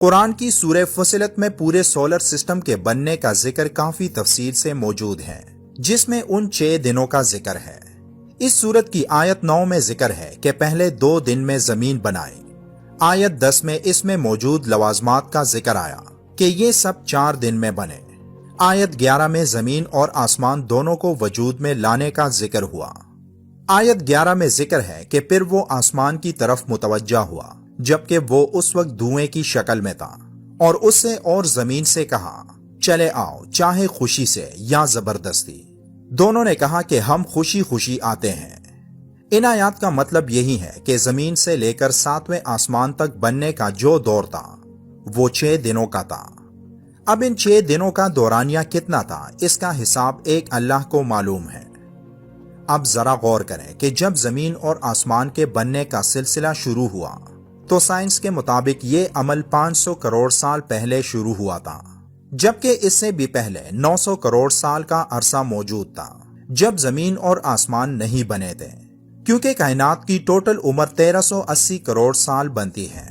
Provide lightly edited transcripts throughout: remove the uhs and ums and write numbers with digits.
قرآن کی سورہ فصلت میں پورے سولر سسٹم کے بننے کا ذکر کافی تفصیل سے موجود ہے، جس میں ان 6 دنوں کا ذکر ہے۔ اس سورت کی آیت 9 میں ذکر ہے کہ پہلے 2 دن میں زمین بنائی۔ آیت 10 میں اس میں موجود لوازمات کا ذکر آیا کہ یہ سب 4 دن میں بنے۔ آیت 11 میں زمین اور آسمان دونوں کو وجود میں لانے کا ذکر ہوا۔ آیت 11 میں ذکر ہے کہ پھر وہ آسمان کی طرف متوجہ ہوا، جبکہ وہ اس وقت دھوئیں کی شکل میں تھا، اور اس سے اور زمین سے کہا، چلے آؤ، چاہے خوشی سے یا زبردستی۔ دونوں نے کہا کہ ہم خوشی خوشی آتے ہیں۔ ان آیات کا مطلب یہی ہے کہ زمین سے لے کر 7ویں آسمان تک بننے کا جو دور تھا وہ 6 دنوں کا تھا۔ اب ان 6 دنوں کا دورانیہ کتنا تھا، اس کا حساب ایک اللہ کو معلوم ہے۔ اب ذرا غور کریں کہ جب زمین اور آسمان کے بننے کا سلسلہ شروع ہوا تو سائنس کے مطابق یہ عمل 500 کروڑ سال پہلے شروع ہوا تھا، جبکہ اس سے بھی پہلے 900 کروڑ سال کا عرصہ موجود تھا جب زمین اور آسمان نہیں بنے تھے، کیونکہ کائنات کی ٹوٹل عمر 1380 کروڑ سال بنتی ہے۔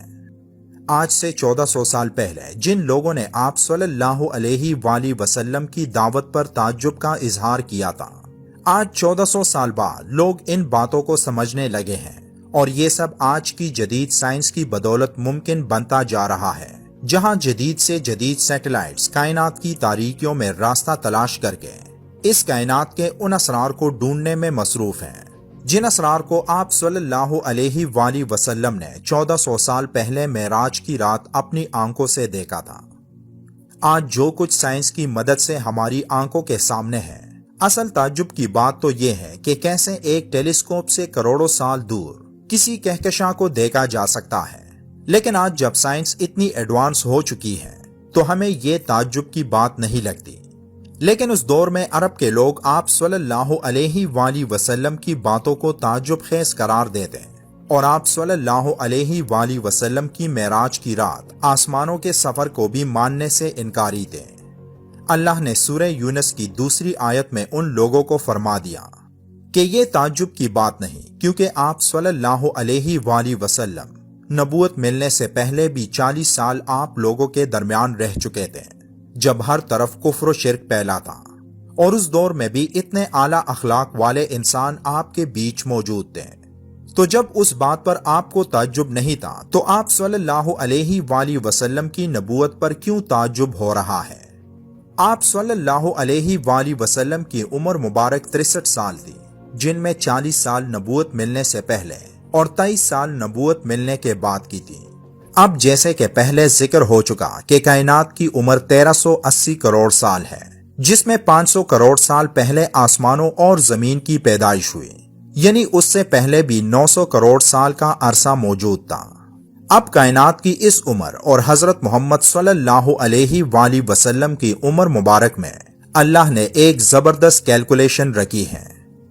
آج سے 1400 سال پہلے جن لوگوں نے آپ صلی اللہ علیہ وآلہ وسلم کی دعوت پر تعجب کا اظہار کیا تھا، آج 1400 سال بعد لوگ ان باتوں کو سمجھنے لگے ہیں، اور یہ سب آج کی جدید سائنس کی بدولت ممکن بنتا جا رہا ہے، جہاں جدید سے جدید سیٹلائٹس کائنات کی تاریکیوں میں راستہ تلاش کر کے اس کائنات کے ان اسرار کو ڈھونڈنے میں مصروف ہیں جن اسرار کو آپ صلی اللہ علیہ وآلہ وسلم نے 1400 سال پہلے معراج کی رات اپنی آنکھوں سے دیکھا تھا۔ آج جو کچھ سائنس کی مدد سے ہماری آنکھوں کے سامنے ہے، اصل تعجب کی بات تو یہ ہے کہ کیسے ایک ٹیلیسکوپ سے کروڑوں سال دور کسی کہکشاں کو دیکھا جا سکتا ہے۔ لیکن آج جب سائنس اتنی ایڈوانس ہو چکی ہے تو ہمیں یہ تعجب کی بات نہیں لگتی، لیکن اس دور میں عرب کے لوگ آپ صلی اللہ علیہ وآلہ وسلم کی باتوں کو تعجب خیز قرار دیتے ہیں، اور آپ صلی اللہ علیہ وآلہ وسلم کی معراج کی رات آسمانوں کے سفر کو بھی ماننے سے انکاری تھے۔ اللہ نے سورہ یونس کی 2 آیت میں ان لوگوں کو فرما دیا کہ یہ تعجب کی بات نہیں، کیونکہ آپ صلی اللہ علیہ وآلہ وسلم نبوت ملنے سے پہلے بھی 40 سال آپ لوگوں کے درمیان رہ چکے تھے، جب ہر طرف کفر و شرک پھیلا تھا، اور اس دور میں بھی اتنے اعلیٰ اخلاق والے انسان آپ کے بیچ موجود تھے۔ تو جب اس بات پر آپ کو تعجب نہیں تھا تو آپ صلی اللہ علیہ وآلہ وسلم کی نبوت پر کیوں تعجب ہو رہا ہے؟ آپ صلی اللہ علیہ وآلہ وسلم کی عمر مبارک 63 سال تھی، جن میں 40 سال نبوت ملنے سے پہلے اور 23 سال نبوت ملنے کے بعد کی تھی۔ اب جیسے کہ پہلے ذکر ہو چکا کہ کائنات کی عمر 1380 کروڑ سال ہے، جس میں 500 کروڑ سال پہلے آسمانوں اور زمین کی پیدائش ہوئی، یعنی اس سے پہلے بھی 900 کروڑ سال کا عرصہ موجود تھا۔ اب کائنات کی اس عمر اور حضرت محمد صلی اللہ علیہ وآلہ وسلم کی عمر مبارک میں اللہ نے ایک زبردست کیلکولیشن رکھی ہے۔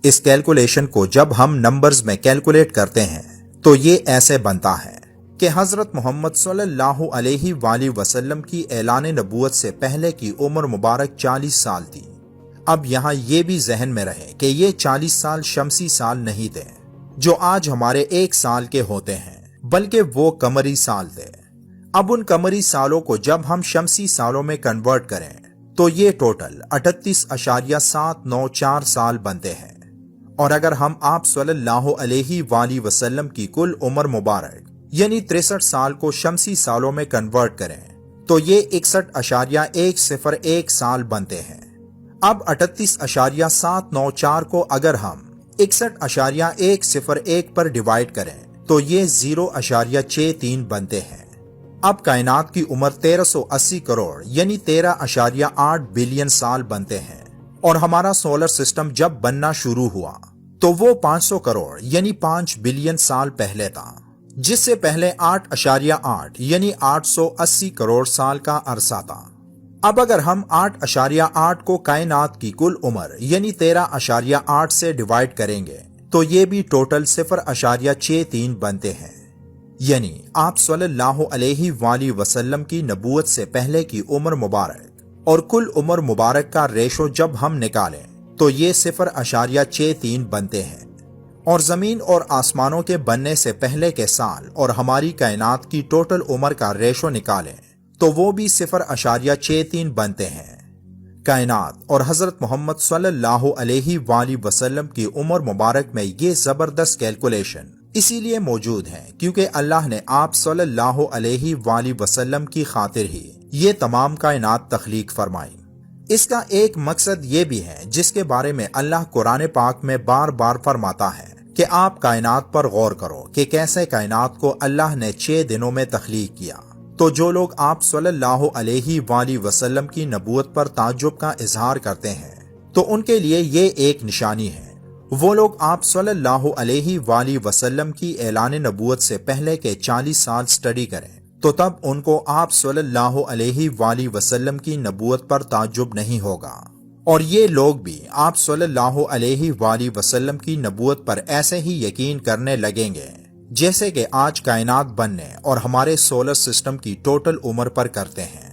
اس کیلکولیشن کو جب ہم نمبرز میں کیلکولیٹ کرتے ہیں تو یہ ایسے بنتا ہے کہ حضرت محمد صلی اللہ علیہ وآلہ وسلم کی اعلان نبوت سے پہلے کی عمر مبارک 40 سال تھی۔ اب یہاں یہ بھی ذہن میں رہے کہ یہ 40 سال شمسی سال نہیں تھے جو آج ہمارے 1 سال کے ہوتے ہیں، بلکہ وہ قمری سال تھے۔ اب ان قمری سالوں کو جب ہم شمسی سالوں میں کنورٹ کریں تو یہ ٹوٹل 38.794 سال بنتے ہیں، اور اگر ہم آپ صلی اللہ علیہ وآلہ وسلم کی کل عمر مبارک یعنی 63 سال کو شمسی سالوں میں کنورٹ کریں تو یہ 61.101 سال بنتے ہیں۔ اب 38.794 کو اگر ہم 61.101 پر ڈیوائڈ کریں تو یہ 0.63 بنتے ہیں۔ اب کائنات کی عمر 1380 کروڑ یعنی 13.8 بلین سال بنتے ہیں، اور ہمارا سولر سسٹم جب بننا شروع ہوا تو وہ 500 کروڑ یعنی 5 بلین سال پہلے تھا، جس سے پہلے 8.8 یعنی 880 کروڑ سال کا عرصہ تھا۔ اب اگر ہم 8.8 کو کائنات کی کل عمر یعنی 13.8 سے ڈیوائڈ کریں گے تو یہ بھی ٹوٹل 0.63 بنتے ہیں، یعنی آپ صلی اللہ علیہ وآلہ وسلم کی نبوت سے پہلے کی عمر مبارک اور کل عمر مبارک کا ریشو جب ہم نکالیں تو یہ 0.63 بنتے ہیں، اور زمین اور آسمانوں کے بننے سے پہلے کے سال اور ہماری کائنات کی ٹوٹل عمر کا ریشو نکالیں تو وہ بھی 0.63 بنتے ہیں۔ کائنات اور حضرت محمد صلی اللہ علیہ وآلہ وسلم کی عمر مبارک میں یہ زبردست کیلکولیشن اسی لیے موجود ہے کیونکہ اللہ نے آپ صلی اللہ علیہ وآلہ وسلم کی خاطر ہی یہ تمام کائنات تخلیق فرمائی۔ اس کا ایک مقصد یہ بھی ہے جس کے بارے میں اللہ قرآن پاک میں بار بار فرماتا ہے کہ آپ کائنات پر غور کرو کہ کیسے کائنات کو اللہ نے 6 دنوں میں تخلیق کیا۔ تو جو لوگ آپ صلی اللہ علیہ وآلہ وسلم کی نبوت پر تعجب کا اظہار کرتے ہیں تو ان کے لیے یہ ایک نشانی ہے۔ وہ لوگ آپ صلی اللہ علیہ وآلہ وسلم کی اعلان نبوت سے پہلے کے 40 سال سٹڈی کریں تو تب ان کو آپ صلی اللہ علیہ وآلہ وسلم کی نبوت پر تعجب نہیں ہوگا، اور یہ لوگ بھی آپ صلی اللہ علیہ وآلہ وسلم کی نبوت پر ایسے ہی یقین کرنے لگیں گے جیسے کہ آج کائنات بننے اور ہمارے سولر سسٹم کی ٹوٹل عمر پر کرتے ہیں۔